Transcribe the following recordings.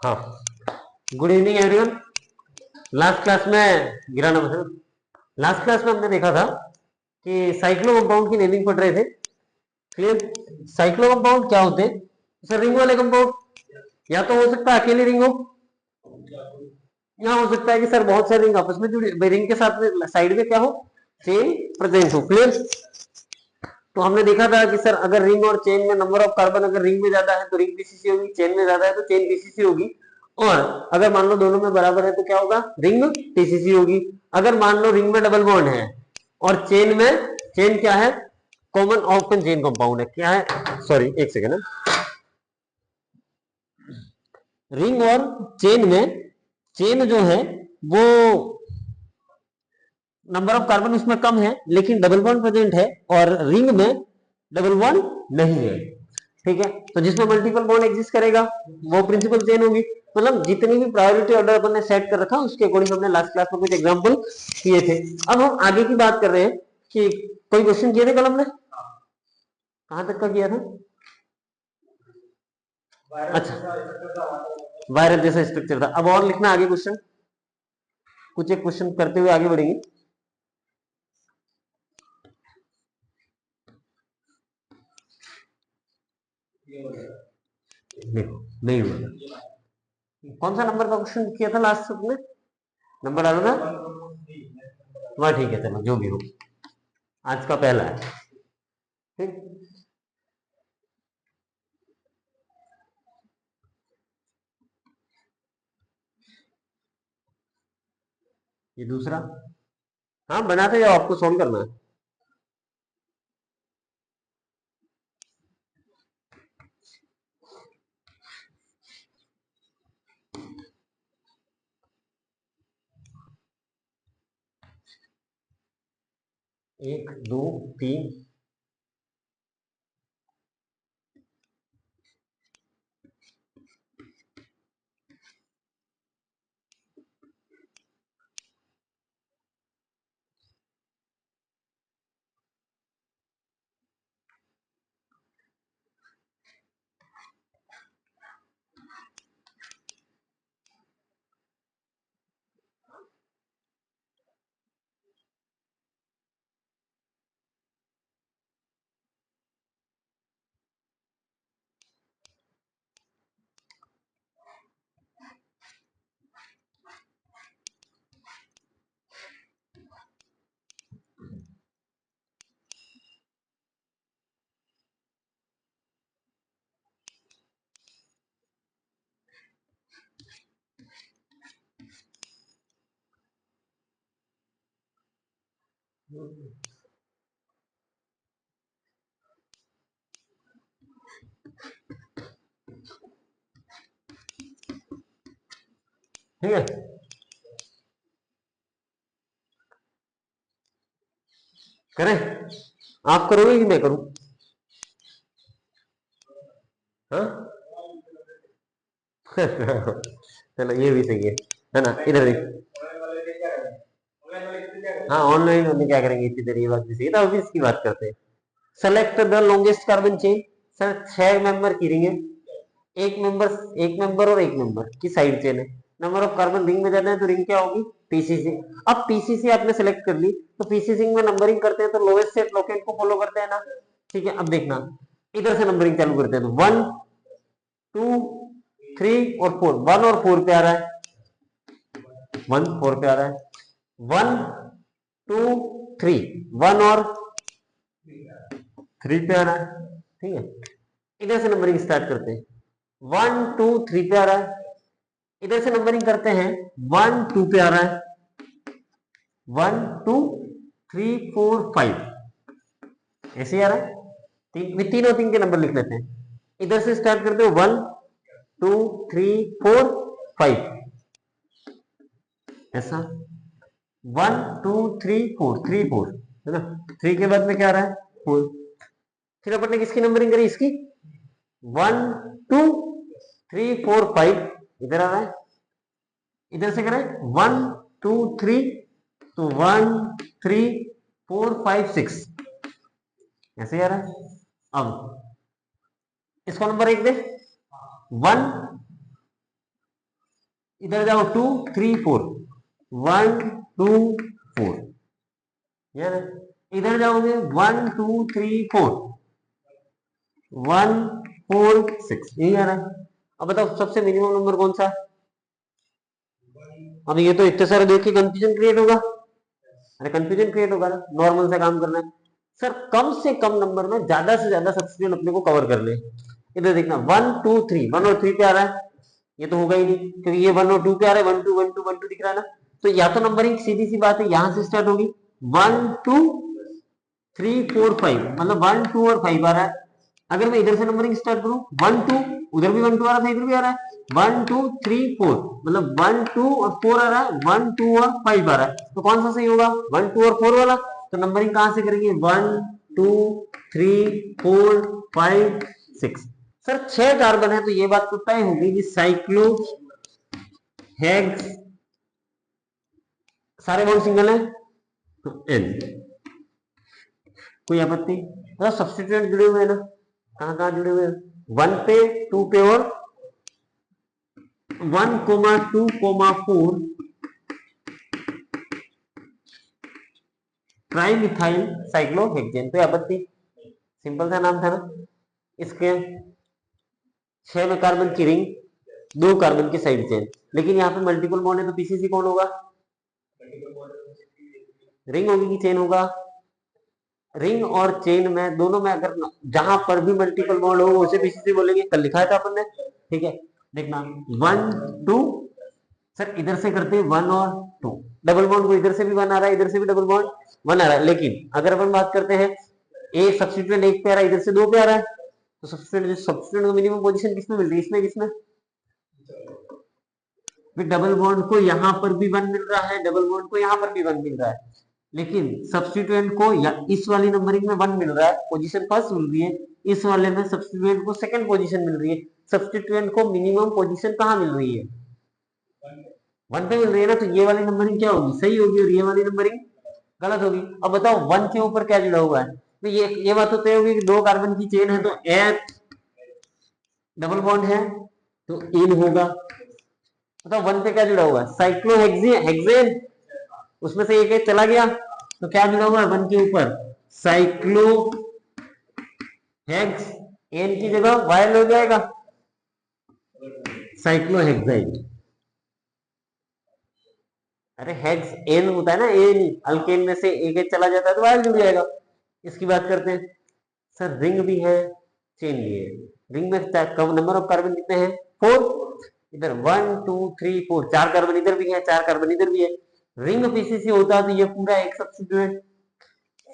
हाँ, good evening everyone. Last class में गिरा नंबर, लास्ट क्लास में हमने देखा था कि साइक्लो कंपाउंड की नेमिंग पढ़ रहे थे। क्लियर? साइक्लो कंपाउंड क्या होते हैं सर? रिंग वाले कंपाउंड, या तो हो सकता है अकेली रिंग हो, या हो सकता है कि सर बहुत सारे रिंग आपस में जुड़ी, रिंग के साथ में साइड में क्या हो, चेन प्रेजेंट हो। क्लियर? तो हमने देखा था कि सर अगर रिंग और चेन में नंबर ऑफ कार्बन अगर रिंग में ज्यादा है तो रिंग पीसीसी होगी, चेन में ज्यादा है तो चेन पीसीसी होगी, और अगर मान लो दोनों में बराबर है तो क्या होगा, रिंग टीसीसी होगी। अगर मान लो रिंग में डबल बॉन्ड है और चेन में, चेन क्या है, कॉमन ओपन चेन कंपाउंड है, क्या है, सॉरी एक सेकेंड है, रिंग और चेन में, चेन जो है वो नंबर ऑफ कार्बन उसमें कम है लेकिन डबल बॉन्ड प्रेजेंट है, और रिंग में डबल बॉन्ड नहीं है। ठीक है, तो जिसमें मल्टीपल बॉन्ड एग्जिस्ट करेगा वो प्रिंसिपल चेन होगी। मतलब जितनी भी प्रायोरिटी ऑर्डर अपन ने सेट कर रखा उसके अकॉर्डिंग हमने लास्ट क्लास में कुछ एग्जांपल किए थे। अब हम आगे की बात कर रहे हैं कि कोई क्वेश्चन किए थे कल हमने, कहां तक का किया था? अच्छा, वायरस जैसा स्ट्रक्चर था। अब और लिखना आगे क्वेश्चन, कुछ एक क्वेश्चन करते हुए आगे बढ़ेंगे। देखो नहीं हुआ, कौन सा नंबर का क्वेश्चन किया था लास्ट में? नंबर डालो ना, वह ठीक है, चलो जो भी हो, आज का पहला है। ठीक, ये दूसरा, हाँ बनाते जाओ, आपको सोल्व करना है। एक दो तीन, ठीक है, करें? आप करोगे कि मैं करूं? हाँ चलो ये भी सही है ना? इधर देख, हाँ ऑनलाइन होने क्या करेंगे इतनी देर, ये बात भी सही है। तो अभी इसकी बात करते हैं। Select the longest carbon chain. Sir 6 member की रिंग है, एक मेंबर और एक मेंबर की साइड चेन है। नंबर ऑफ कार्बन रिंग में ज्यादा है तो रिंग क्या होगी, पीसीसी। अब पीसीसी आपने सेलेक्ट कर ली तो पीसीसी में नंबरिंग करते हैं तो लोएस्ट से लोकेट को फॉलो करते हैं ना। ठीक है, अब देखना, इधर से नंबरिंग चालू करते हैं तो 1 2 3 और 4, 1 और 4 पे आ रहा है, 1 4 पे आ रहा है, 1 2 3, 1 और 3 पे आ रहा है। ठीक है, इधर से नंबरिंग स्टार्ट करते हैं, 1 2 3 पे आ रहा है, इधर से नंबरिंग करते हैं, 1 2 पे आ रहा है, 1 2 3 4 5, ऐसे ही आ रहा है। तीन और तीन के नंबर लिख लेते हैं, इधर से स्टार्ट करते हो 1 2 3 4 5, ऐसा 1 2 3 4, 3 4 है ना। 3 के बाद में क्या आ रहा है, 4। फिर अपन ने किसकी नंबरिंग करी, इसकी, 1 2 3 4 5, इधर आ रहा है, इधर से करें 1 2 3, तो 1 3 4 5 6, ऐसे आ रहा है। अब इसको नंबर 1 दे, 1 इधर जाओ 2 3 4 1 2 4, है ना। इधर जाओगे 1 2 3 4 1 4 6, यही आ रहा है। अब बताओ सबसे मिनिमम नंबर कौन सा है? अब ये तो इतने सारे देख के कंफ्यूजन क्रिएट होगा। अरे कंफ्यूजन क्रिएट होगा ना, नॉर्मल से काम करना है। सर कम से कम नंबर में ज्यादा से ज्यादा सब्स्टिट्यूशन अपने को कवर कर ले। इधर देखना 1 2 3, 1 और 3 पे आ रहा है, ये तो होगा ही नहीं क्योंकि ये 1 और 2 पे आ रहा है, 1 2 1 2 1 2 दिख रहा है ना। तो या तो नंबरिंग सीधी सी बात है यहां से स्टार्ट होगी 1 2 3 4 5, मतलब 1 2 और 5 आ रहा है। अगर मैं इधर से नंबरिंग स्टार्ट करूं 1 2, उधर भी 1 2 आ रहा था, इधर भी आ रहा है 1 2 3 4, मतलब 1 2 और 4 आ रहा है, 1 2 और 5 आ रहा है। तो कौन सा सही होगा? 1 2 और 4 वाला। तो नंबरिंग कहां से करेंगे? 1 2 3 4 5 6। सर 6 कार्बन है तो ये बात तो तय होगी कि साइक्लो हेक्स सारे बॉन्ड सिंगल है, तो एन। कोई आपत्ति? तो सब्स्टिट्यूएंट जुड़े हुए हैं ना, कहां कहां जुड़े हुए हैं? 1 पे 2 पे और 1 2 4 ट्राइमिथाइल साइक्लोहेक्सेन। तो आपत्ति? सिंपल सा नाम था ना। इसके 6 में कार्बन की रिंग, 2 कार्बन की साइड चेन, लेकिन यहाँ पे मल्टीपल बॉन्ड है तो पीसीसी कौन होगा? रिंग होगी कि चेन होगा? रिंग और चेन में दोनों में अगर जहां पर भी मल्टीपल बॉन्ड हो उसे पीसीसी बोलेंगे, कल लिखा था अपन ने, ठीक है। देखना 1 2, सर इधर से करते हैं 1 और 2, डबल बॉन्ड को इधर से भी 1 आ रहा है, इधर से भी डबल बॉन्ड 1 आ रहा है। लेकिन अगर अपन बात करते हैं एक सब्स्टिट्यूएंट 1 पे आ रहा है, इधर से 2 पे आ रहा है, तो सब्स्टिट्यूएंट को मिनिमम पोजीशन किसमें मिल रही है? इसमें किसमें? डबल बॉन्ड को यहां पर भी 1 मिल रहा है, डबल बॉन्ड को यहां पर भी 1 मिल रहा है, लेकिन सब्स्टिट्यूएंट को या इस वाली नंबरिंग में 1 मिल रहा है, पोजीशन फर्स्ट मिल रही है, इस वाले में सब्स्टिट्यूएंट को सेकंड पोजीशन मिल रही है। सब्स्टिट्यूएंट को मिनिमम पोजीशन कहां मिल रही है? 1 पे मिल रही है ना। तो ये वाली नंबरिंग क्या होगी? सही होगी, और ये वाली नंबरिंग गलत होगी। अब बताओ 1 के ऊपर क्या जुड़ा हुआ है? तो ये बात तो तय होगी कि 2 कार्बन की चेन है तो एच डबल बॉन्ड है तो इन होगा। बताओ 1 पे क्या जुड़ा हुआ है? साइक्लोहेक्सेन, उसमें से एक चला गया तो क्या जुड़ा हुआ है 1 के ऊपर? साइक्लो हेक्स, एन की जगह वायल हो जाएगा साइक्लोहेक्साइड। अरे हेक्स एन होता है ना, एन अल्केन में से एक चला जाता है तो वायल जुड़ जाएगा। इसकी बात करते हैं। सर रिंग भी है, चेन भी है। रिंग में नंबर ऑफ कार्बन कितने हैं? 4। इधर 1 2 3 4, 4 कार्बन इधर भी है, 4 कार्बन इधर भी है। रिंग पीसीसी होता है तो ये पूरा एक सब्स्टिट्यूएंट,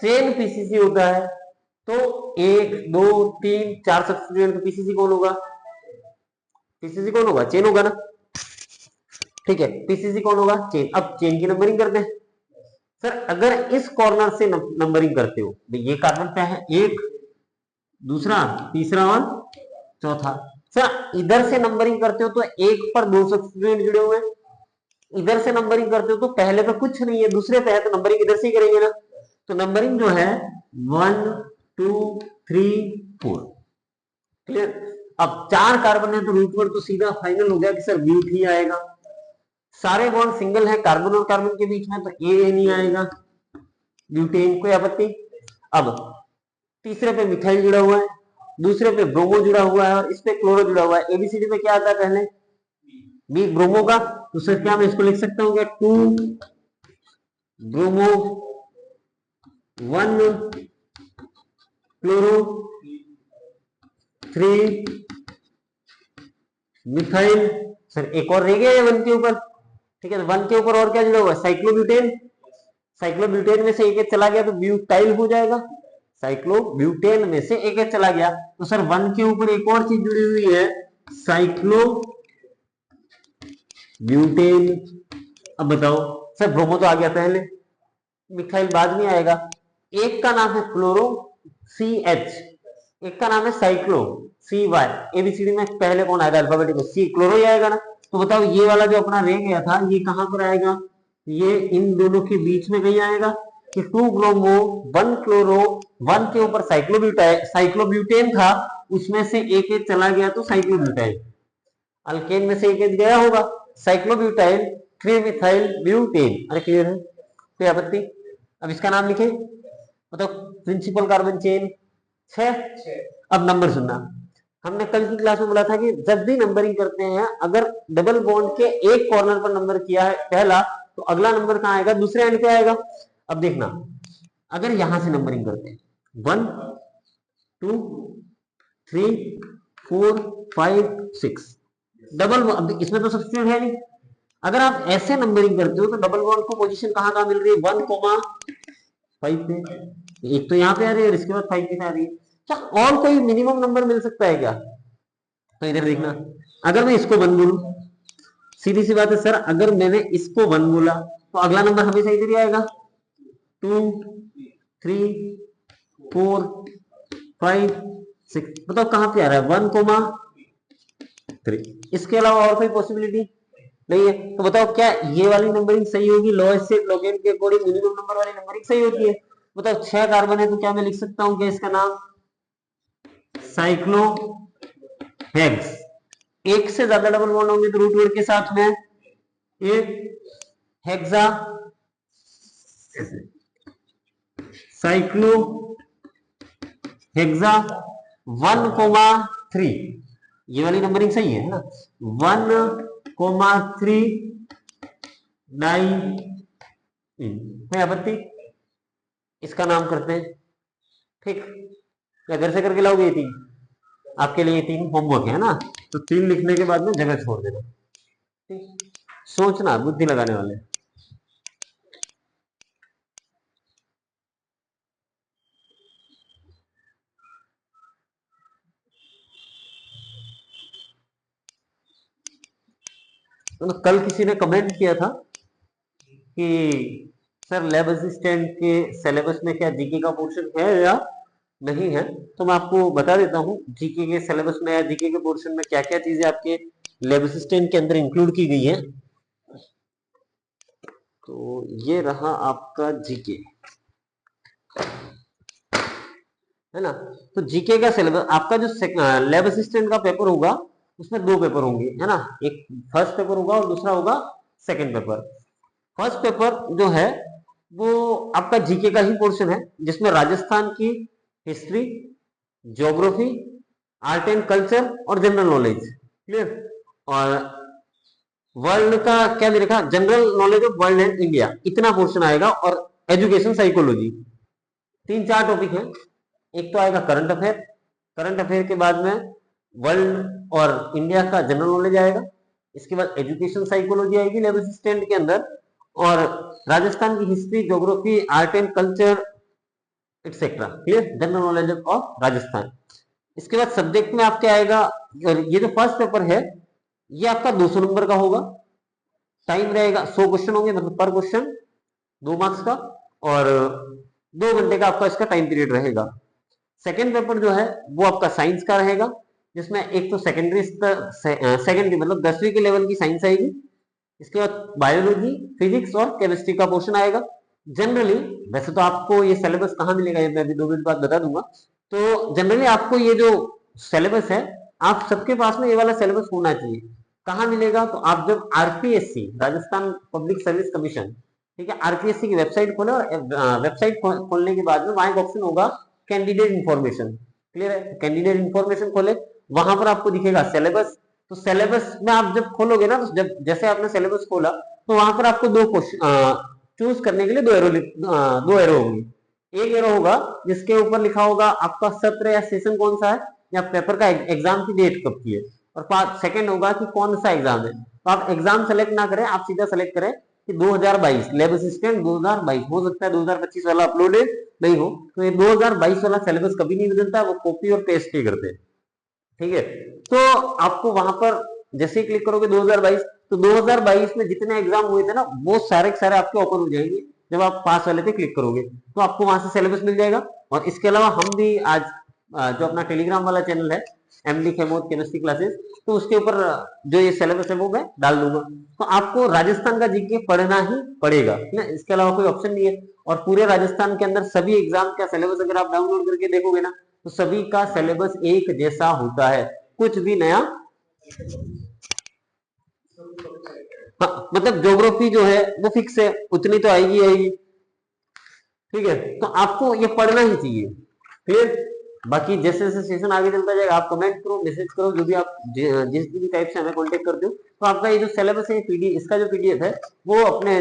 चेन पीसीसी होता है तो 1 2 3 4 सब्स्टिट्यूएंट। पीसीसी कौन होगा? पीसीसी कौन होगा? चेन होगा ना, ठीक है। पीसीसी कौन होगा? चेन। अब चेन की नंबरिंग करते हैं। सर अगर इस कॉर्नर से नंबरिंग करते हो, ये कार्बन पे है एक, दूसरा, तीसरा और चौथा। सर इधर से नंबरिंग करते हो तो एक पर 2 सब्स्टिट्यूएंट जुड़े हुए हैं, इधर से नंबरिंग करते हो तो पहले पे कुछ नहीं है, दूसरे पे है, तो नंबरिंग इधर से ही करेंगे ना। तो नंबरिंग जो है 1 2 3 4, क्लियर। अब 4 कार्बन है तो रूट वर्ड तो सीधा फाइनल हो गया कि सर ब्यूट ही आएगा। सारे बॉन्ड सिंगल है कार्बन और कार्बन के बीच में तो ए नहीं आएगा, ब्यूटेन। कोई आपत्ति? अब तीसरे पे मिथाइल जुड़ा हुआ है, दूसरे पे ब्रोमो जुड़ा हुआ है और इस पे क्लोरो जुड़ा हुआ है। एबीसीडी में क्या आता है? पहले बी ब्रोमो का, तो सर क्या मैं इसको लिख सकता हूँ क्या? 2 ब्रोमो 1 क्लोरो 3 मिथाइल। सर एक और रह गया है 1 के ऊपर, ठीक है। तो 1 के ऊपर और क्या जुड़ा हुआ है? साइक्लोब्यूटेन। साइक्लोब्यूटेन में से एक चला गया तो ब्यूटाइल हो जाएगा। साइक्लोब्यूटेन में से एक चला गया तो सर 1 के ऊपर एक और चीज जुड़ी हुई है, साइक्लोब्यूटेन। अब बताओ सर ब्रोमो तो आ गया पहले, मिथाइल बाद में आएगा। एक का नाम है क्लोरो CH, एक का नाम है साइक्लो CY। एबीसीडी में पहले कौन आएगा? अल्फाबेटिक में सी, क्लोरो ही आएगा ना। तो बताओ ये वाला जो अपना रह गया था ये कहां पर आएगा? ये इन दोनों के बीच में कहीं आएगा कि 2 ब्रोमो 1 क्लोरो, 1 के ऊपर साइक्लोब्यूटेन था, उसमें से एक चला गया तो साइक्लोब्यूटाइल। अल्केन में से एक गया होगा साइक्लोब्यूटाइल ट्रीमिथाइल ब्यूटेन। अरे क्लियर है, कोई आपत्ति? अब इसका नाम लिखे, मतलब प्रिंसिपल कार्बन चेन 6। अब नंबर सुनना, हमने कल की क्लास में बोला था कि जब भी नंबरिंग करते हैं, अगर डबल बॉन्ड के एक कॉर्नर पर नंबर किया है पहला, तो अगला नंबर कहां आएगा? दूसरे एंड पे आएगा। अब देखना, अगर यहां से नंबरिंग करते हैं 1 2 3 4 5 6, डबल, अब इसमें तो सब्स्टिट्यूट है नहीं। अगर आप ऐसे नंबरिंग करते हो तो डबल बॉन्ड को पोजीशन कहां कहां मिल रही है? 1,5 पे, एक तो यहाँ पे आ रही है और इसके बाद 5 पे आ रही है। क्या और कोई मिनिमम नंबर मिल सकता है क्या? तो इधर देखना, अगर मैं इसको 1 बोलूं, सीधी सी बात है सर, अगर मैंने इसको 1 बोला तो अगला नंबर हमेशा इधर ही आएगा। 2 3 4 5 6, बताओ कहां पे आ रहा है? 1,3। इसके अलावा और कोई पॉसिबिलिटी नहीं है। तो बताओ क्या ये वाली नंबरिंग सही होगी? लोएस्ट से लोगेन के अकॉर्डिंग मिनिमम नंबर वाली नंबरिंग सही होती है। बताओ 6 कार्बन है तो क्या मैं लिख सकता हूं क्या इसका नाम? Cyclo hex. एक से ज्यादा डबल बॉन्ड होंगे तो रूट वर्ड के साथ में एक हेक्सा साइक्लो हेक्सा 1,3। ये वाली नंबरिंग सही है ना? 1,3 डाई, कोई आपत्ति? इसका नाम करते हैं, ठीक? क्या घर से करके लाओगे? ये 3 आपके लिए, 3 होमवर्क है ना, तो 3 लिखने के बाद में जगह छोड़ देना, ठीक? सोचना, बुद्धि लगाने वाले। तो कल किसी ने कमेंट किया था कि सर लैब असिस्टेंट के सिलेबस में क्या जीके का पोर्शन है या नहीं है? तो मैं आपको बता देता हूँ जीके के सिलेबस में या जीके के पोर्शन में क्या क्या चीजें आपके लैब असिस्टेंट के अंदर इंक्लूड की गई है। तो ये रहा आपका जीके, है ना? तो जीके का सिलेबस, आपका जो लैब असिस्टेंट का पेपर होगा उसमें 2 पेपर होंगे, है ना? एक फर्स्ट पेपर होगा और दूसरा होगा सेकंड पेपर। फर्स्ट पेपर जो है वो आपका जीके का ही पोर्शन है, जिसमें राजस्थान की history, geography, art and culture और जनरल नॉलेज, क्लियर? और वर्ल्ड का क्या दे रखा? General knowledge of world and India, इतना पोर्शन आएगा। और एजुकेशन साइकोलॉजी, 3-4 टॉपिक है। एक तो आएगा करंट अफेयर, करंट अफेयर के बाद में वर्ल्ड और इंडिया का जनरल नॉलेज आएगा। इसके बाद एजुकेशन साइकोलॉजी आएगी लेवल असिस्टेंट के अंदर, और राजस्थान की history, geography, art and culture etcetera, clear? General knowledge of Rajasthan. इसके बाद सब्जेक्ट में आपके आएगा, ये जो फर्स्ट पेपर है ये आपका 200 नंबर का होगा। टाइम रहेगा 100 क्वेश्चन होंगे, मतलब पर क्वेश्चन 2 मार्क्स का, और 2 घंटे का आपका इसका टाइम पीरियड रहेगा। सेकेंड पेपर जो है वो आपका साइंस का रहेगा, जिसमें एक तो सेकेंडरी सेकेंड की मतलब 10वीं के लेवल की साइंस आएगी। इसके बाद बायोलॉजी, फिजिक्स और केमिस्ट्री का पोर्शन आएगा। जनरली वैसे तो आपको ये सिलेबस कहाँ मिलेगा, ये मैं अभी 2 मिनट बाद बता दूंगा। तो जनरली आपको ये जो सिलेबस है, आप सबके पास में ये वाला सिलेबस होना चाहिए। कहाँ मिलेगा? तो आप जब RPSC, Rajasthan public service commission, ठीक है, आरपीएससी की वेबसाइट खोले, और वेबसाइट खोलने के बाद में वहां एक ऑप्शन होगा कैंडिडेट इंफॉर्मेशन, क्लियर है? कैंडिडेट इंफॉर्मेशन खोले, वहां पर आपको दिखेगा सिलेबस। तो सिलेबस में आप जब खोलोगे ना, तो जब जैसे आपने सिलेबस खोला तो वहां पर आपको 2 क्वेश्चन चूज करने के लिए 2 एरो होंगे। एक एरो होगा जिसके ऊपर लिखा होगा आपका सत्र या सेशन कौन सा है, या पेपर का एग्जाम की डेट कब की है, और सेकंड होगा कि कौन सा एग्जाम है। तो आप एग्जाम सेलेक्ट ना करें, आप सीधा सेलेक्ट करें कि 2022 लैब असिस्टेंट 2022। हो सकता है 2025 वाला अपलोडेड नहीं हो, तो ये 2022 वाला सिलेबस कभी नहीं बदलता, वो कॉपी और पेस्ट ही करते हैं, ठीक है? तो आपको वहां पर जैसे ही क्लिक करोगे 2022, तो 2022 में जितने एग्जाम हुए थे ना, वो सारे के सारे आपके ओपन हो जाएंगे। जब आप पास वाले पे क्लिक करोगे तो आपको वहां से सिलेबस मिल जाएगा। और इसके अलावा हम भी आज जो अपना टेलीग्राम वाला चैनल है, एमडी खेमोद केमिस्ट्री क्लासेस, तो उसके ऊपर जो ये सिलेबस है वो मैं डाल दूंगा। तो आपको राजस्थान का जीके पढ़ना ही पड़ेगा ना, इसके अलावा कोई ऑप्शन नहीं है। और पूरे राजस्थान के अंदर सभी एग्जाम का सिलेबस अगर आप डाउनलोड करके देखोगे ना, तो सभी का सिलेबस एक जैसा होता है, कुछ भी नया हाँ, मतलब ज्योग्राफी जो है वो फिक्स है, उतनी तो आएगी आएगी। ठीक है, तो आपको ये पढ़ना ही चाहिए। क्लियर? बाकी जैसे जैसे सेशन आगे चलता जाएगा आप कमेंट करो, मैसेज करो, जो भी आप जिस भी टाइप से हमें कांटेक्ट करते हो, तो आपका ये जो सिलेबस है पीडीएफ, इसका जो पीडीएफ है वो अपने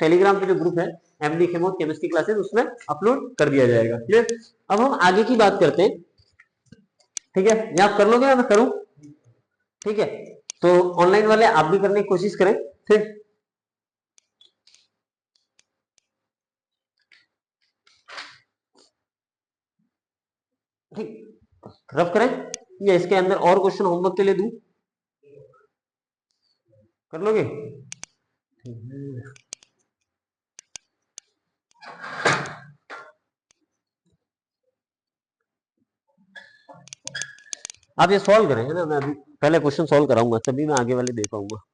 टेलीग्राम पे जो ग्रुप है एमडी खेमोद केमिस्ट्री क्लासेस, उसमें अपलोड कर दिया जाएगा। क्लियर? अब हम आगे की बात करते हैं। ठीक है, ये आप कर लोगे या मैं करूं? ठीक है, तो ऑनलाइन वाले आप भी करने की कोशिश करें। ठीक, ठीक, रफ करें या इसके अंदर और क्वेश्चन होमवर्क के लिए दूं? कर लोगे? आप ये सॉल्व करें, है ना? मैं अभी पहले क्वेश्चन सॉल्व कराऊंगा, तभी मैं आगे वाले दे पाऊंगा।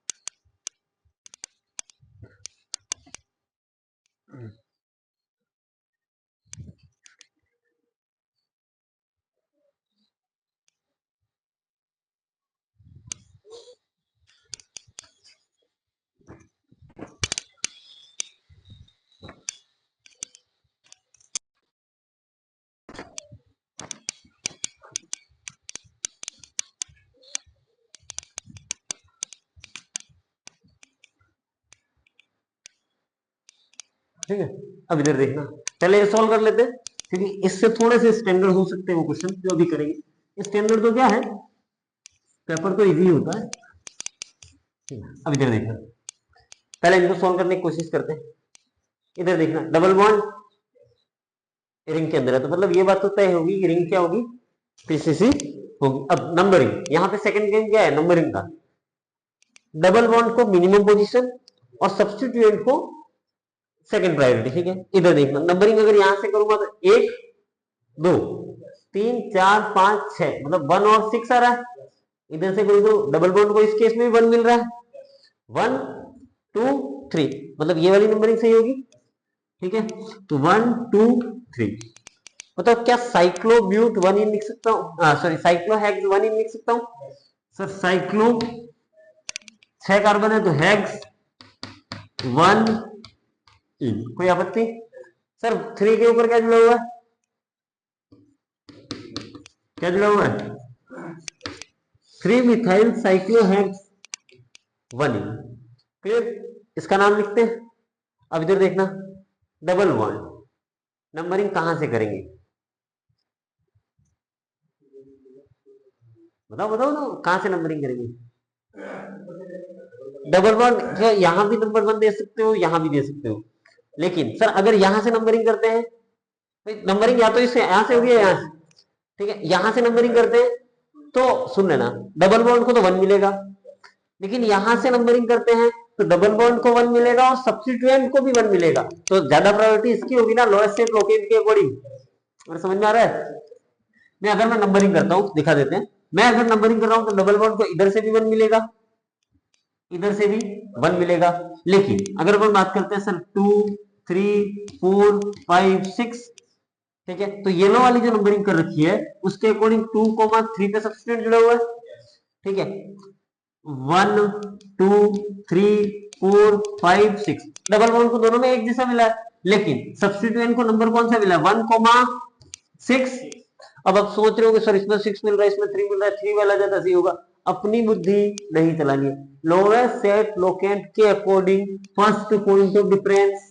ठीक है, अब इधर देखना, पहले ये सॉल्व कर लेते हैं, क्योंकि इससे थोड़े से स्टैंडर्ड हो सकते हैं वो क्वेश्चन जो अभी करेंगे। स्टैंडर्ड तो क्या है, पेपर तो इजी होता है। अब इधर देखना, पहले इनको सॉल्व करने की कोशिश करते हैं। इधर देखना, डबल बॉन्ड रिंग के अंदर है, तो मतलब ये बात तो तय होगी कि रिंग क्या होगी, पीसीसी होगी। अब नंबरिंग, यहाँ पे सेकंड गेम क्या है, नंबरिंग का। डबल बॉन्ड को मिनिमम पोजीशन और सब्स्टिट्यूएंट को सेकंड प्रायोरिटी। ठीक है, इधर देखना, नंबरिंग अगर यहां से करूंगा तो 1 2 3 4 5 6, मतलब 1 और 6 आ रहा है। इधर से करूँ तो डबल बॉन्ड को इस केस में भी 1 मिल रहा है, 1 2 3, मतलब ये वाली नंबरिंग सही होगी। ठीक है, तो 1 2 3, मतलब क्या साइक्लोब्यूट 1 इन लिख सकता हूँ, सॉरी साइक्लोहेक्स 1 इन लिख सकता हूँ सर। साइक्लो 6 कार्बन है तो हेक्स 1 इन, कोई आपत्ति? सर 3 के ऊपर क्या जुड़ा हुआ है, क्या जुड़ा हुआ है, 3 मिथाइल साइक्लोहेक्स 1 इन। क्लियर? इसका नाम लिखते हैं। अब इधर देखना, डबल बॉन्ड नंबरिंग कहां से करेंगे, बताओ बताओ ना, कहां से नंबरिंग करेंगे? डबल बॉन्ड यहां भी नंबर 1 दे सकते हो, यहां भी दे सकते हो, लेकिन सर अगर यहां से नंबरिंग करते हैं, नंबरिंग या तो इससे यहां से होगी या यहां से। ठीक है, यहां से नंबरिंग करते हैं तो सुन लेना, डबल बॉन्ड को तो 1 मिलेगा, लेकिन यहां से नंबरिंग करते हैं तो डबल बॉन्ड को 1 मिलेगा और सब्स्टिट्यूएंट को भी 1 मिलेगा, तो ज्यादा प्रायोरिटी इसकी होगी ना, लोएस्ट से लोकेट के अकॉर्डिंग। और समझ में आ रहा है? मैं अगर मैं नंबरिंग करता हूं, दिखा देते हैं, मैं अगर नंबरिंग कर रहा हूं तो डबल बॉन्ड को इधर से भी 1 मिलेगा, इधर से भी 1 मिलेगा, लेकिन अगर अपन बात करते हैं सर 2 3 4 5 6, ठीक है, तो येलो वाली जो नंबरिंग कर रखी है उसके अकॉर्डिंग 2,3 पे सब्स्टिट्यूएंट जुड़ा हुआ है। ठीक है, 1 2 3 4 5 6, डबल बॉन्ड को दोनों में एक जैसा मिला है, लेकिन सब्स्टिट्यूएंट को नंबर कौन सा मिला, 1,6। अब आप सोच रहे हो सर इसमें 6 मिल रहा है, इसमें 3 मिल रहा है, 3 वाला ज्यादा सही होगा। अपनी बुद्धि नहीं चलानी है, लोएस्ट सेट लोकेंट के according first point of difference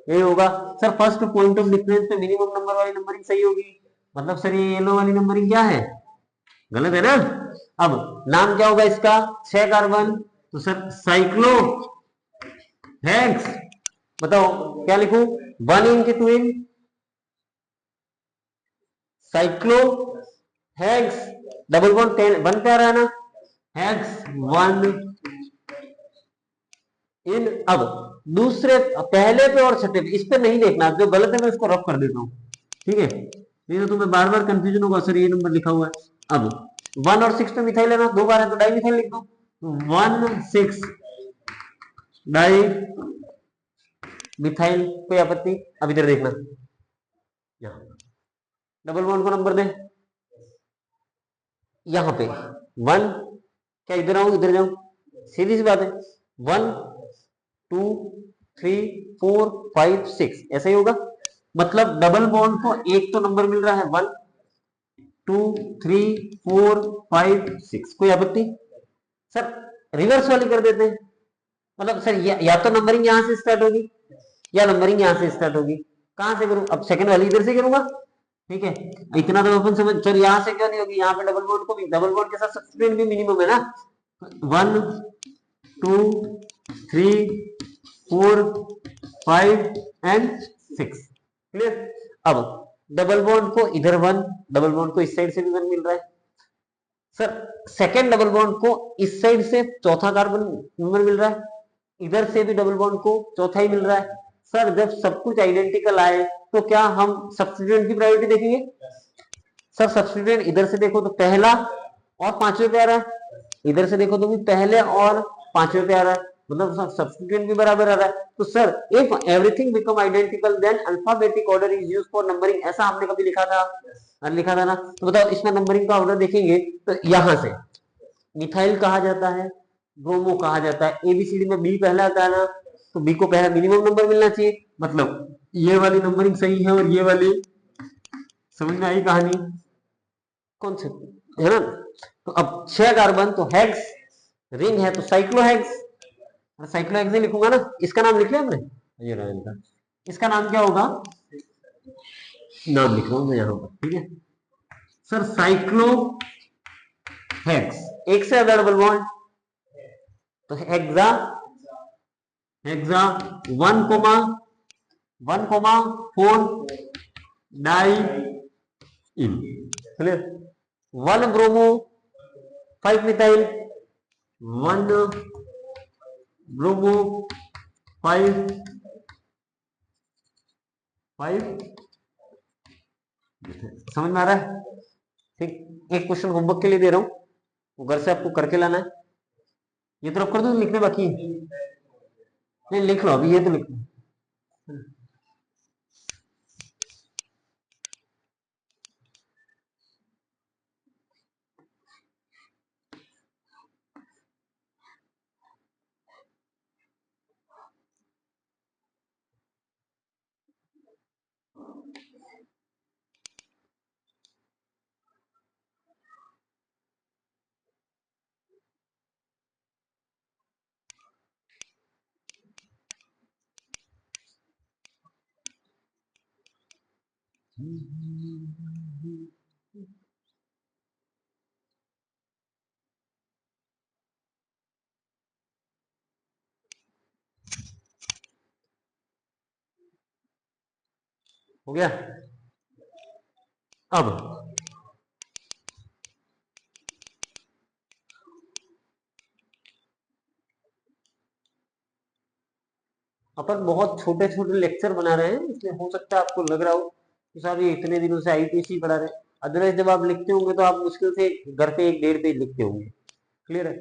ये होगा। Sir first point of difference पे मिनिमम नंबर वाली नंबरिंग सही होगी, मतलब सर ये येलो वाली नंबरिंग क्या है, गलत है ना। अब नाम क्या होगा इसका, 6 कार्बन, तो सर साइक्लो हेक्स, बताओ क्या लिखूं, 1 इन की 2 इन, साइक्लो हेक्स, डबल बॉन्ड 1 पे आ रहा है ना, हेक्स 1 इन। अब दूसरे, पहले पे और छठे पे, इस पे नहीं देखना, जो गलत है मैं इसको रफ कर देता हूं। ठीक है, नहीं तो तुम्हें बार बार कंफ्यूजन होगा, सर ये नंबर लिखा हुआ है। अब 1 और 6 पे मिथाइल है ना, 2 बार है तो डाई मिथाइल लिख दो, 1 6 डाई मिथाइल, कोई आपत्ति? अब इधर देखना, डबल बॉन्ड को नंबर दे, यहां पे 1, क्या इधर आऊं इधर जाऊं, सीधी सी बात है, 1 2 3 4 5 6 ऐसा ही होगा। मतलब डबल बॉन्ड को एक तो नंबर मिल रहा है 1 2 3 4 5 6, कोई आपत्ति? सर रिवर्स वाली कर देते हैं। मतलब सर या तो नंबरिंग यहां से स्टार्ट होगी या नंबरिंग यहां से स्टार्ट होगी। कहां से करूं? अब सेकंड वाली इधर से करूंगा, ठीक है। इतना तो अपन समझ। चल यहां से क्यों नहीं होगी? यहाँ पे डबल बॉन्ड को भी, डबल बॉन्ड के साथ सब्स्टिट्यूएंट भी मिनिमम है ना। 1 2 3 4 5 एंड 6, क्लियर। अब डबल बॉन्ड को इधर 1, डबल बॉन्ड को इस साइड से भी 1 मिल रहा है। सर सेकेंड डबल बॉन्ड को इस साइड से चौथा कार्बन नंबर मिल रहा है, इधर से भी डबल बॉन्ड को चौथा ही मिल रहा है। सर जब सब कुछ आइडेंटिकल आए तो क्या हम सब्स्टिट्यूएंट की प्रायोरिटी देखेंगे? सर सब्स्टिट्यूएंट इधर से देखो तो पहला और पांचवें पे आ रहा है, इधर से देखो तो भी पहले और पांचवें पे आ रहा है, मतलब सब्स्टिट्यूएंट भी बराबर आ रहा है। तो sir if everything become identical then alphabetic order is used for numbering, ऐसा हमने कभी लिखा था? लिखा था ना। तो बताओ इसमें नंबरिंग का ऑर्डर देखेंगे तो यहां से मिथाइल कहा जाता है, ब्रोमो कहा जाता है, एबीसीडी में बी पहला आता है ना, तो बी को पहला मिनिमम नंबर मिलना चाहिए। मतलब ये वाली नंबरिंग सही है और ये वाली, समझ में आई कहानी? कौन सी है ना। तो अब 6 कार्बन तो हेक्स, रिंग है तो साइक्लोहेक्स, साइक्लोहेक्स ही लिखूंगा ना। इसका नाम लिख लिया हमने, ये रहा इनका। इसका नाम क्या होगा? नाम लिख रहा हूं मैं यहां पर, ठीक है। सर साइक्लो हेक्स, एक से ज्यादा डबल बॉन्ड तो हेक्सा, हेक्सा 1,4 डाई इन, क्लियर। 1 ब्रोमो 5 मिथाइल, 1 ब्रोमो 5 समझ में आ रहा है? ठीक। एक क्वेश्चन होमवर्क के लिए दे रहा हूं, वो घर से आपको करके लाना है। ये तो कर दो, लिखने बाकी है। नहीं लिख लो अभी, ये तो लिख लो। हो गया। अब अपन बहुत छोटे छोटे लेक्चर बना रहे हैं, इसलिए हो सकता है आपको लग रहा हो कि साहब ये इतने दिनों से आईपीसी पढ़ा रहे हैं। अदरवाइज जब आप लिखते होंगे तो आप मुश्किल से घर पे 1-1.5 पेज लिखते होंगे, क्लियर है।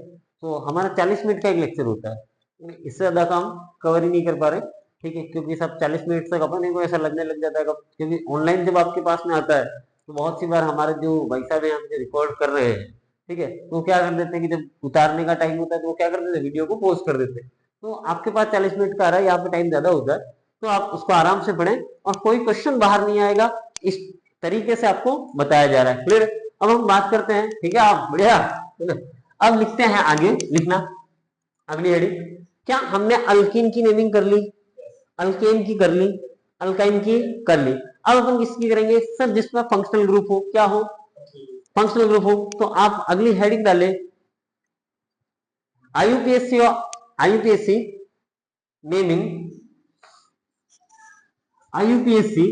तो हमारा 40 मिनट का एक लेक्चर होता है, इससे ज्यादा काम कवर ही नहीं कर पा रहे, ठीक है। क्योंकि सब 40 मिनट तक अपन को ऐसा लगने लग जाता है, क्योंकि ऑनलाइन जब आपके पास में आता है तो बहुत सी बार हमारे जो भाई साहब हैं जो रिकॉर्ड कर रहे हैं, ठीक है, तो क्या कर देते हैं कि जब उतारने का टाइम होता है तो वो क्या कर देते हैं, वीडियो को पोस्ट कर देते हैं। तो आपके पास 40 मिनट का आ रहा है, यहाँ पे टाइम ज्यादा होता है, तो आप उसको आराम से पढ़ें और कोई क्वेश्चन बाहर नहीं आएगा, इस तरीके से आपको बताया जा रहा है, क्लियर। अब हम बात करते हैं, ठीक है, आप बढ़िया। अब लिखते हैं आगे, लिखना अगली हेडिंग। क्या हमने अल्कीन की नेमिंग कर ली, अल्केन की कर ली, अल्काइन की कर ली। अब अपन किसकी करेंगे? सर जिसमें फंक्शनल ग्रुप हो, क्या हो? फंक्शनल ग्रुप हो। तो आप अगली हेडिंग डालें आईयूपीएससी, आईयूपीएससी नेमिंग, आईयूपीएससी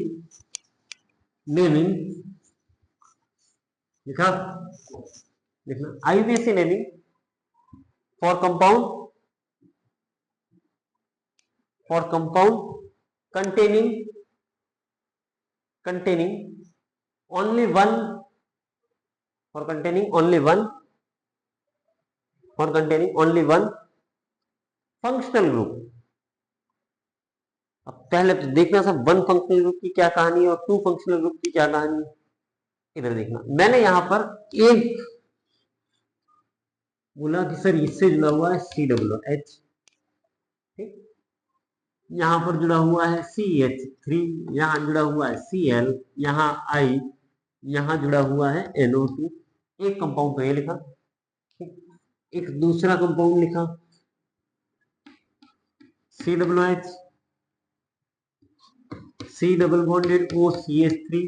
नेमिंग, लिखा, लिखना आईयूपीएससी naming for compound, for compound containing, containing only one, for containing only one, for containing only one functional group। अब पहले तो देखना सब वन फंक्शनल ग्रुप की क्या कहानी है और टू फंक्शनल ग्रुप की क्या कहानी है। इधर देखना, मैंने यहां पर एक बोला कि सर इससे जुड़ा हुआ है COOH, ठीक, यहां पर जुड़ा हुआ है CH3, यहां जुड़ा हुआ है Cl, यहां I, यहां जुड़ा हुआ है NO2। एक कंपाउंड तो ये लिखा, ठीक, एक दूसरा कंपाउंड लिखा COOH, C double bonded OCH3,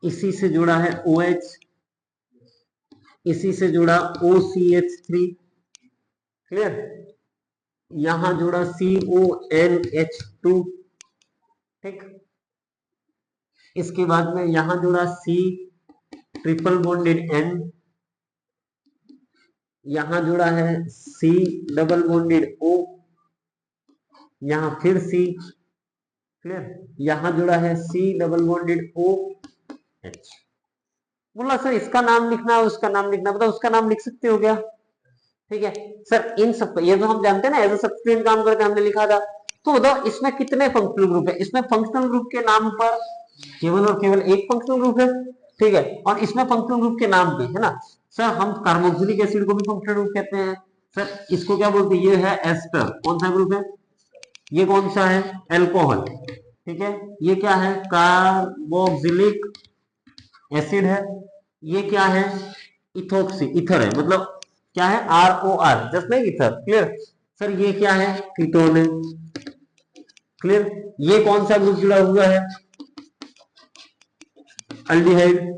इसी से जुड़ा है OH, इसी से जुड़ा OCH3, क्लियर, यहां जुड़ा CONH2, ठीक, इसके बाद में यहां जुड़ा C ट्रिपल बॉन्डेड N, यहां जुड़ा है C डबल बॉन्डेड O, यहां फिर C, क्लियर, यहां जुड़ा है C डबल बॉन्डेड OH। बोला सर इसका नाम लिखना है, उसका नाम लिखना, बताओ उसका नाम लिख सकते हो क्या? ठीक है सर, इन सब ये तो हम जानते हैं ना, एज अ सब्स्टिट्यूएंट काम करके हमने लिखा था। तो बताओ इसमें कितने फंक्शनल ग्रुप है? इसमें फंक्शनल ग्रुप के नाम पर केवल और केवल एक फंक्शनल ग्रुप है, ठीक है, और इसमें फंक्शनल ग्रुप के नाम पे है ना सर, हम कार्बोक्सिलिक एसिड को भी फंक्शनल ग्रुप कहते हैं सर, इसको क्या बोलते हैं? ये है एस्टर, कौन सा ग्रुप है? ये कौन सा है? एल्कोहल, ठीक है, ये क्या है? कार्बोक्सिलिक एसिड है, ये क्या है? इथोक्सी, इथर है, मतलब क्या है? ROR, just like ether, clear. Sir ये क्या है? कीटोन है, क्लियर। ये कौन सा ग्रुप जुड़ा हुआ है? अल्डिहाइड।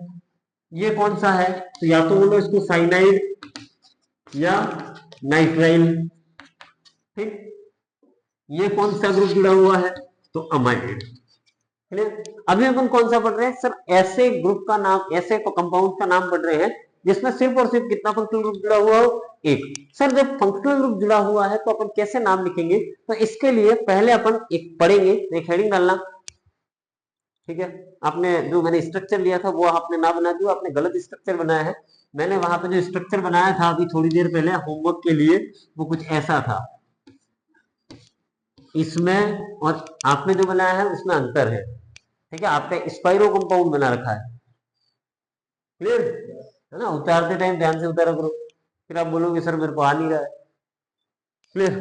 ये कौन सा है? तो या तो बोलो इसको साइनाइड या नाइट्राइल, ठीक। ये कौन सा ग्रुप जुड़ा हुआ है? तो अमाइड, क्लियर। अभी अपन कौन सा पढ़ रहे हैं सर? ऐसे ग्रुप का नाम, ऐसे कंपाउंड का नाम पढ़ रहे हैं जिसमें सिर्फ और सिर्फ कितना फंक्शनल ग्रुप जुड़ा हुआ हो? एक। सर जब फंक्शनल ग्रुप जुड़ा हुआ है तो अपन कैसे नाम लिखेंगे? तो इसके लिए पहले अपन एक पढ़ेंगे, एक हेडिंग डालना, ठीक है। आपने जो मैंने स्ट्रक्चर लिया था वो आपने ना बना दिया, आपने गलत स्ट्रक्चर बनाया है। मैंने वहां पे जो स्ट्रक्चर बनाया था अभी थोड़ी देर पहले होमवर्क के लिए, वो कुछ ऐसा था। इसमें और आपने जो बनाया है उसमें अंतर है, ठीक है। आपने स्पाइरो कंपाउंड बना रखा है, क्लियर है ना। उतारते टाइम ध्यान से उतारा करो, फिर आप बोलोगे सर मेरे को आ नहीं रहा है, क्लियर।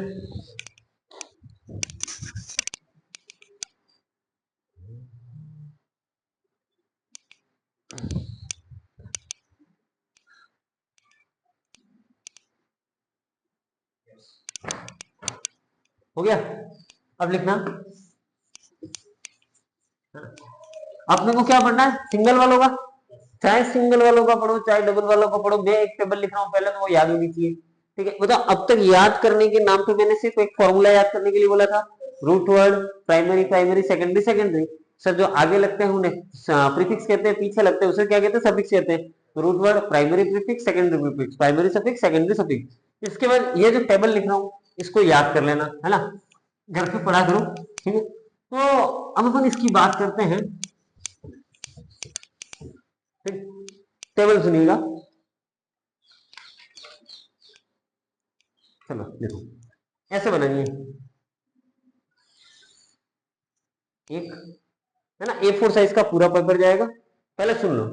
हो गया? अब लिखना, अपने को क्या पढ़ना है? सिंगल वालों का, चाहे सिंगल वालों का पढ़ो चाहे डबल वालों का पढ़ो। मैं एक टेबल लिख रहा हूँ पहले, तो वो याद होनी चाहिए, ठीक है। बताओ अब तक याद करने के नाम पे मैंने सिर्फ एक फॉर्मूला याद करने के लिए बोला था, root word, primary primary, secondary secondary. Sir जो आगे लगते हैं उन्हें प्रीफिक्स कहते हैं, पीछे लगते हैं उसे क्या कहते हैं? सफिक्स कहते हैं। तो root word, primary prefix, secondary prefix, primary suffix, secondary suffix. इसके बाद ये जो टेबल लिख रहा हूँ इसको याद कर लेना, है ना, घर पे पढ़ा करो, ठीक है। तो अब अपन इसकी बात करते हैं, टेबल सुनिएगा। चलो देखो, ऐसे बनाइए, एक है ना A4 साइज का पूरा पेपर जाएगा। पहले सुन लो,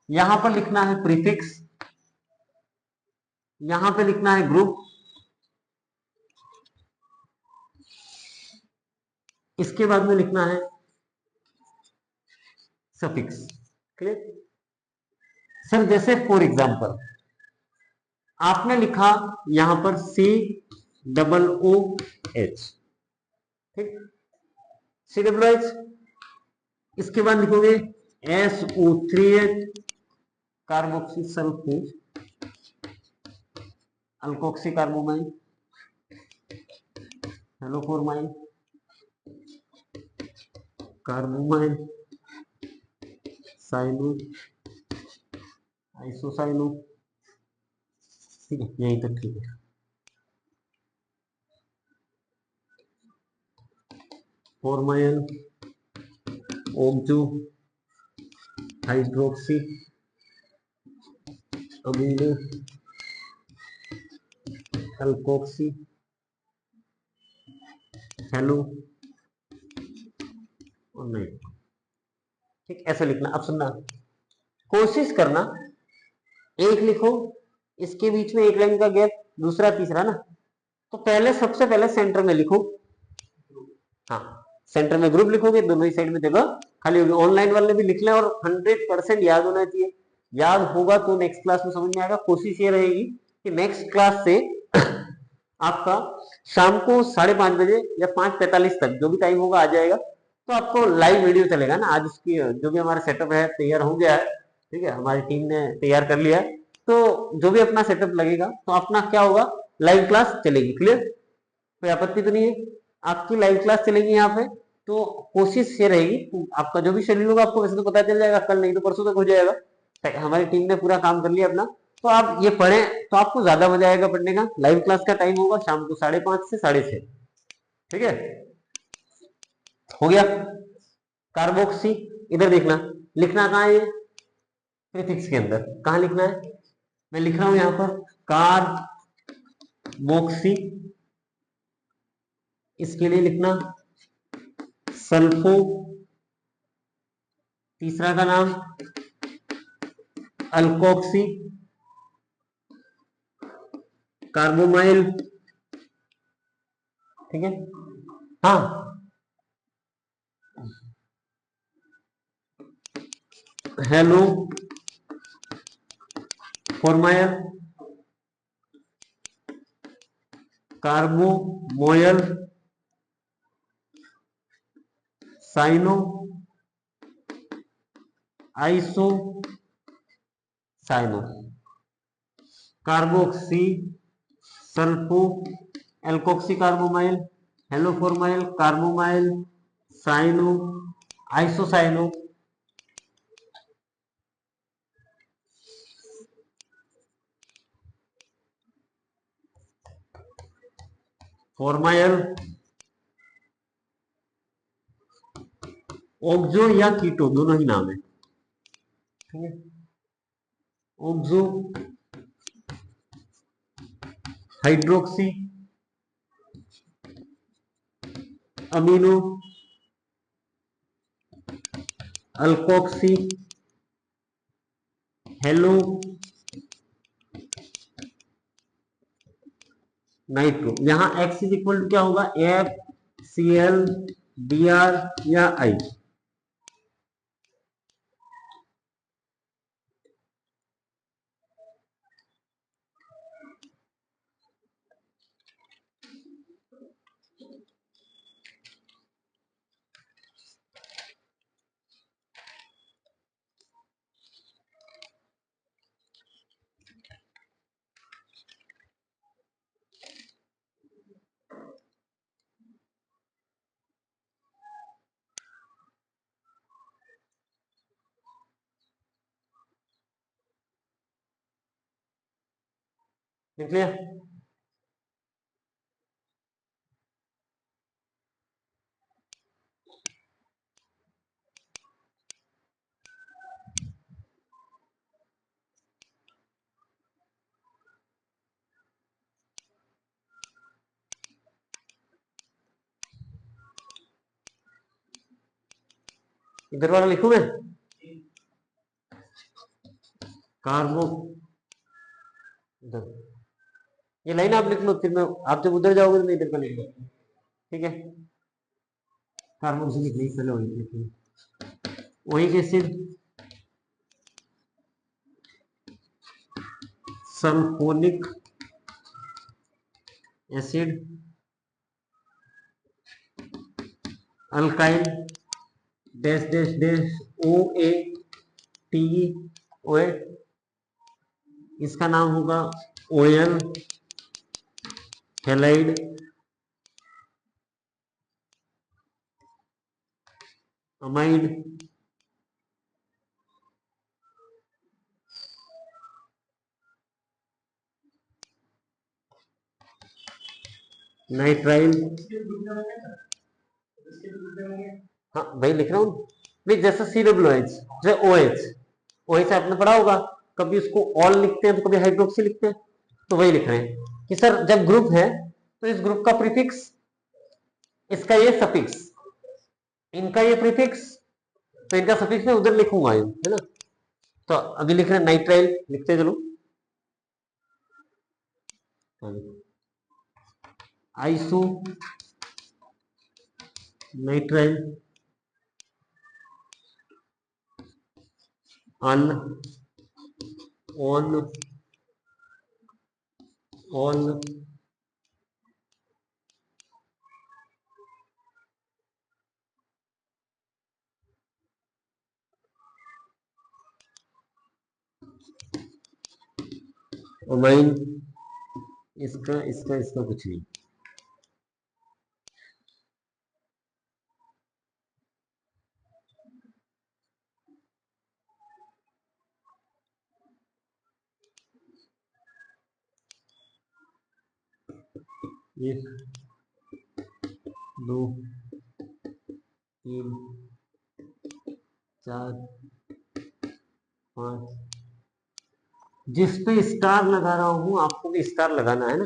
यहां पर लिखना है प्रीफिक्स, यहां पे लिखना है ग्रुप, इसके बाद में लिखना है सफिक्स, क्लियर। सर जैसे फॉर एग्जांपल आपने लिखा यहां पर COOH, ठीक, COOH, इसके बाद लिखोगे SO3H carboxy sulphate, alkoxy carbonyl, haloformyl, carbamoyl, cyano, isocyano, ठीक है, यहीं तक ठीक है। Formyl, oxo, hydroxy, amino, alkoxy, halo और नहीं, ठीक, ऐसे लिखना। अब सुनना, कोशिश करना एक लिखो, इसके बीच में एक लाइन का गैप दूसरा तीसरा ना, तो पहले सबसे पहले सेंटर में लिखो। हाँ, सेंटर में ग्रुप लिखोगे, दोनों ही साइड में जगह खाली होगी। ऑनलाइन वाले भी लिख लें और 100% याद होना चाहिए। याद होगा तो नेक्स्ट क्लास में समझ में आएगा। कोशिश ये रहेगी कि नेक्स्ट क्लास से आपका शाम को 5:30 बजे या 5:45 तक जो भी टाइम होगा आ जाएगा, तो आपको लाइव वीडियो चलेगा ना। आज उसकी जो भी हमारा सेटअप है तैयार हो गया है, ठीक है, हमारी टीम ने तैयार कर लिया है, तो जो भी अपना सेटअप लगेगा तो अपना क्या होगा, लाइव क्लास चलेगी। क्लियर, कोई आपत्ति तो नहीं है? आपकी लाइव क्लास चलेगी यहाँ पे। तो कोशिश ये रहेगी, आपका जो भी शेड्यूल होगा आपको वैसे तो पता चल जाएगा, कल नहीं तो परसों तक हो जाएगा। हमारी टीम ने पूरा काम कर लिया अपना। तो आप ये पढ़ें तो आपको ज्यादा मजा आएगा पढ़ने का। लाइव क्लास का टाइम होगा शाम को 5:30 से 6:30। ठीक है, हो गया। कार्बोक्सी, इधर देखना, लिखना कहाँ है? प्रीफिक्स के अंदर। कहाँ लिखना है? मैं लिख रहा हूं यहां पर कार्बोक्सी। इसके लिए लिखना सल्फो, तीसरा का नाम अल्कोक्सी, कार्बोमाइल। ठीक है, हाँ, halo formyl, carbamoyl, cyano, iso cyano, carboxy, sulpho, alkoxy carbamoyl, haloformyl, carbamoyl, cyano, isocyano. Formyl, oxo या कीटो दोनों ही नाम है। ठीक है, oxo, hydroxy, amino, alkoxy, halo, nitro. यहां एक्स इज इक्वल टू क्या होगा? F C L D R या आई। निकलिए, इधर वाला लिखूं मैं, कार्बो, इधर ये लाइन आप लिख लो, फिर मैं आप जब उधर जाओगे तो मैं इधर का लिख लूँ। ठीक है, कार्बोक्सिलिक नहीं, पहले वही लिखिए। वही acid, sulphonic acid, alkyl, dash dash dash O A T O A, इसका नाम होगा ओएल हेलाइड, अमाइड, नाइट्राइल। हाँ भाई लिख रहा हूँ नहीं, जैसे सी डब्ल्यू एच, जैसे ओ एच, ओ एच आपने पढ़ा होगा, कभी उसको ऑल लिखते हैं तो कभी हाइड्रोक्सी लिखते हैं, तो वही लिख रहे हैं कि सर जब ग्रुप है तो इस ग्रुप का प्रीफिक्स, इसका ये सफिक्स, इनका ये प्रीफिक्स, तो इनका सफिक्स मैं उधर लिखूंगा, है ना। तो अभी लिख रहे हैं नाइट्राइल, लिखते चलो, iso nitrile an on on amine, इसका इसका इसका कुछ नहीं। एक, दो, तीन, चार, पांच। जिस पे स्टार लगा रहा हूं आपको भी स्टार लगाना है ना।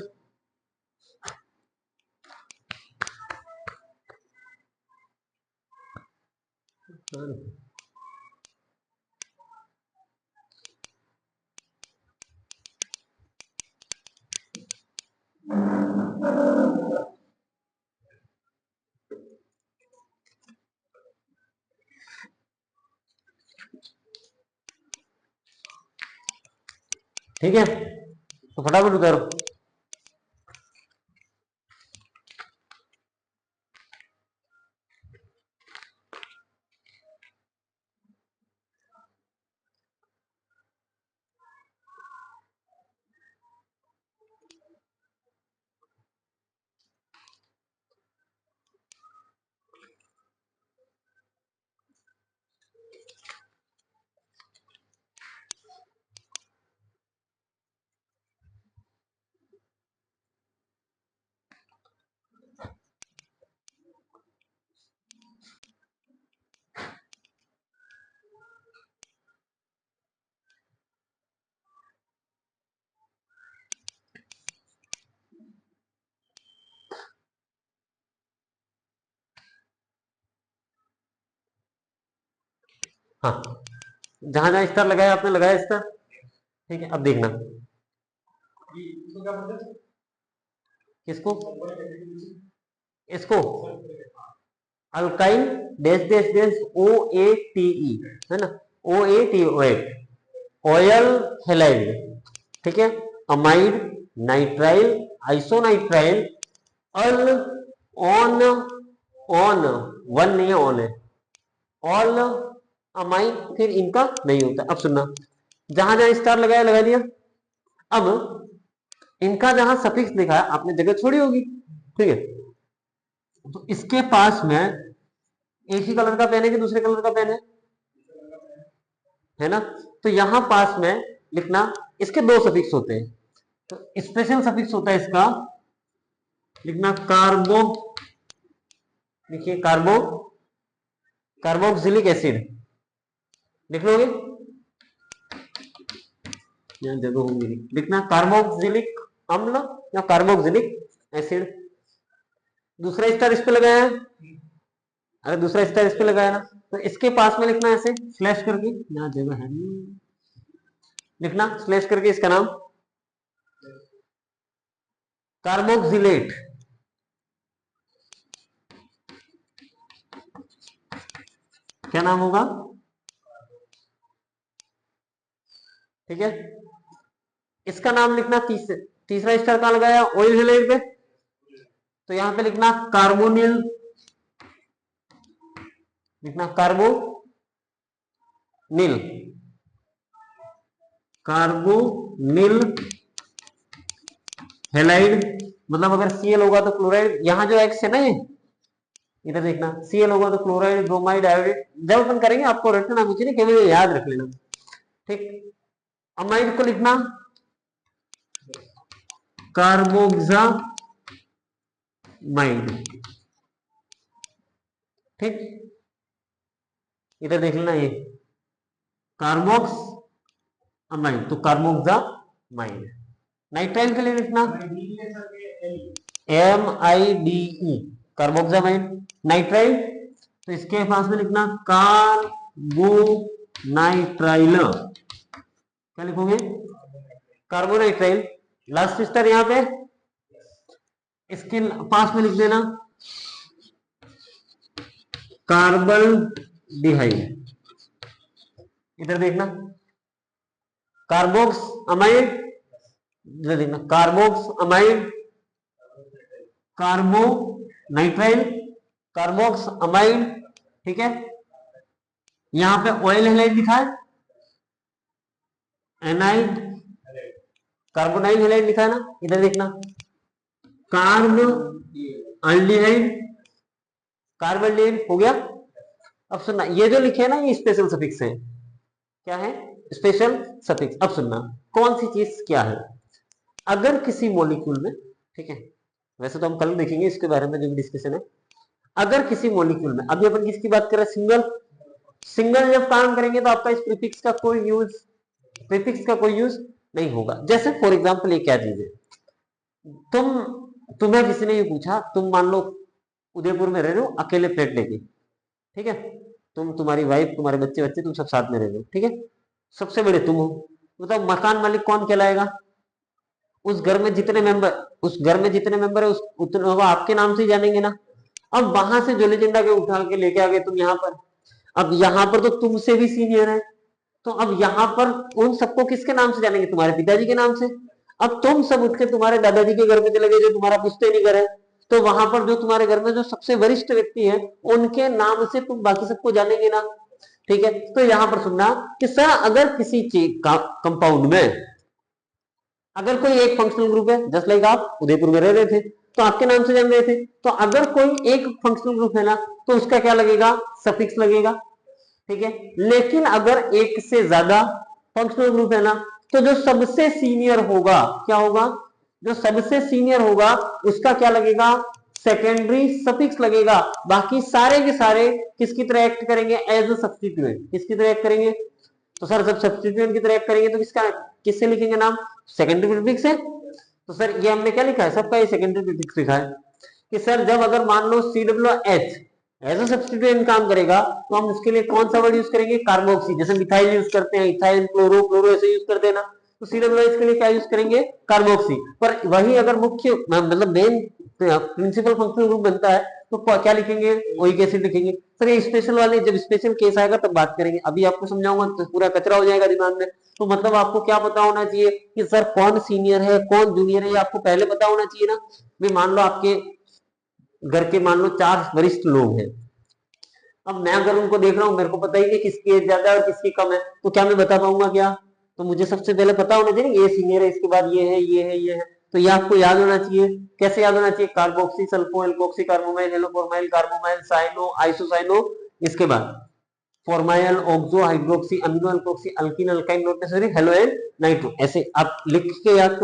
ठीक है, तो फटाफट उतारो। हाँ, जहां जहां स्टार लगाया आपने लगाया स्टार। ठीक है, अब देखना किसको, इसको alkyne dash dash dash O A T E है ना, O A T O oyl halide. ठीक है, amide, nitrile, isonitrile, al, one, one, one नहीं है ऑन है, ऑल अमाइन, फिर इनका नहीं होता। अब सुनना, जहां जहां स्टार लगाया लगा दिया। अब इनका जहां सफिक्स लिखा है आपने जगह छोड़ी होगी। ठीक है, तो इसके पास में एक ही कलर का पेन है कि दूसरे कलर का पेन है ना। तो यहां पास में लिखना, इसके दो सफिक्स होते हैं। तो स्पेशल सफिक्स होता है इसका, लिखना कार्बो, लिखिए कार्बो, कार्बोक्सिलिक एसिड लिख लोगे, यहाँ जगह होंगी, लिखना कार्बोक्सिलिक अम्ल या कार्बोक्सिलिक एसिड। दूसरा स्टार इस पे लगाया है, अरे दूसरा स्टार इस पे लगाया ना, तो इसके पास में लिखना ऐसे स्लैश करके, यहाँ जगह है नहीं, लिखना स्लैश करके इसका नाम कार्बोक्सिलेट। क्या नाम होगा, ठीक है। इसका नाम लिखना, तीसरा स्टार कहां लगाया, ऑयल हेलाइड पे, तो यहां पे लिखना कार्बोनिल, लिखना कार्बोनिल, कार्बोनिल हेलाइड, मतलब अगर Cl होगा तो क्लोराइड, यहां जो एक्स है ना ये, इधर देखना Cl होगा तो क्लोराइड, ब्रोमाइड, आयोडाइड, जब अपन करेंगे आपको रटना कुछ नहीं, केवल याद रख लेना। ठीक, अमाइड को लिखना कार्बोक्सामाइड। ठीक, इधर देख लेना ये कार्बोक्स अमाइड, तो कार्बोक्सामाइड। नाइट्राइल के लिए लिखना MIDE, कार्बोक्सामाइड। नाइट्राइल, तो इसके पास में लिखना कार्बोनाइट्राइल, क्या लिखोगे, कार्बोनाइट्राइल। लास्ट स्टार यहाँ पे इसके पास में लिख देना कार्बन डिहाइड। इधर देखना कार्बोक्स अमाइड, इधर देखना कार्बोक्स अमाइड, कार्बो नाइट्राइल, कार्बोक्स अमाइड, ठीक है। यहां पे ऑयल हैलाइड लिखा है, एनाइड, कार्बोनाइल हैलाइड लिखा है ना। इधर देखना कार्ब अल्डिहाइड, कार्बन हो गया। अब सुनना ये जो लिखे हैं ना ये स्पेशल सफिक्स है। क्या है? Special suffix. अब सुनना कौन सी चीज क्या है। अगर किसी मॉलिक्यूल में, ठीक है, वैसे तो हम कल देखेंगे इसके बारे में जो भी डिस्कशन है। अगर किसी मॉलिक्यूल में, अभी अपन किसकी बात कर रहे हैं? सिंगल। सिंगल जब काम करेंगे तो आपका इस प्रीफिक्स का कोई यूज नहीं होगा। जैसे फॉर एग्जांपल ये क्या चीज है, तुम्हें किसी ने ये पूछा, तुम मान लो उदयपुर में रह रहे हो अकेले फ्लैट लेके, ठीक है, तुम्हारी वाइफ, तुम्हारे बच्चे तुम सब साथ में रह रहे हो, ठीक है, सबसे बड़े तुम हो। मतलब मकान मालिक कौन कहलाएगा? उस घर में जितने मेंबर है उतने वो आपके नाम से ही जानेंगे ना। अब वहां से जो लेजेंडा के उठा के लेके आ गए तुम यहाँ पर। अब यहाँ पर तो तुमसे भी सीनियर है, तो अब यहाँ पर उन सबको किसके नाम से जानेंगे? तुम्हारे पिताजी के नाम से। अब तुम सब उठ के तुम्हारे दादाजी के घर में चले गए जो तुम्हारा पुश्ते नहीं घर है, तो वहां पर जो तुम्हारे घर में जो सबसे वरिष्ठ व्यक्ति है उनके नाम से तुम बाकी सबको जानेंगे ना, ठीक है। तो यहां पर सुनना कि सर अगर किसी चीज का कंपाउंड में अगर कोई एक फंक्शनल ग्रुप है, जस्ट लाइक आप उदयपुर में रह रहे थे तो आपके नाम से जान रहे थे, तो अगर कोई एक फंक्शनल ग्रुप है ना तो उसका क्या लगेगा? सफिक्स लगेगा, ठीक है। लेकिन अगर एक से ज्यादा फंक्शनल ग्रुप है ना तो जो सबसे सीनियर होगा, क्या होगा? जो सबसे सीनियर होगा उसका क्या लगेगा? सेकेंडरी सफिक्स लगेगा। बाकी सारे के सारे किसकी तरह एक्ट करेंगे? As a substituent. किसकी तरह एक्ट करेंगे? तो सर जब सब्स्टिट्यूएंट की तरह एक्ट करेंगे तो किससे लिखेंगे नाम? सेकेंडरी प्रीफिक्स है। तो सर ये हमने क्या लिखा है? सबका ये सेकेंडरी प्रीफिक्स लिखा है कि सर जब अगर मान लो COOH एज अ सब्स्टिट्यूएंट काम करेगा तो हम उसके लिए कौन सा वर्ड यूज करेंगे? कार्बोक्सी। जैसे मिथाइल यूज करते हैं, इथाइल, क्लोरो ऐसे यूज करते हैं ना, तो COOH के लिए क्या यूज करेंगे? कार्बोक्सी। पर वही अगर मुख्य मतलब मेन प्रिंसिपल फंक्शनल ग्रुप बनता है तो क्या लिखेंगे? ओइक एसिड लिखेंगे। सर ये स्पेशल वाले जब स्पेशल केस आएगा तब बात करेंगे, अभी आपको समझाऊंगा तो पूरा कचरा हो जाएगा दिमाग में। तो मतलब आपको क्या पता होना चाहिए कि सर कौन सीनियर है कौन जूनियर है, ये आपको पहले पता होना चाहिए ना। भी मान लो आपके घर के मान लो 4 वरिष्ठ लोग हैं, अब मैं अगर उनको देख रहा हूँ, मेरे को पता ही नहीं किसकी एज ज्यादा है और किसकी कम है, तो क्या मैं बता पाऊंगा क्या? तो मुझे सबसे पहले पता होना चाहिए ये सीनियर है, इसके बाद ये है, ये है, ये है। तो ये आपको याद होना चाहिए। कैसे याद होना चाहिए? Carboxy, sulpho, alkoxy, carbamoyl, haloformyl, carbamoyl, cyano, isocyano, इसके बाद formyl, oxo, hydroxy, amino, alkoxy, alkene, alkyne, not necessary, halo and nitro. ऐसे आप लिख के याद करो।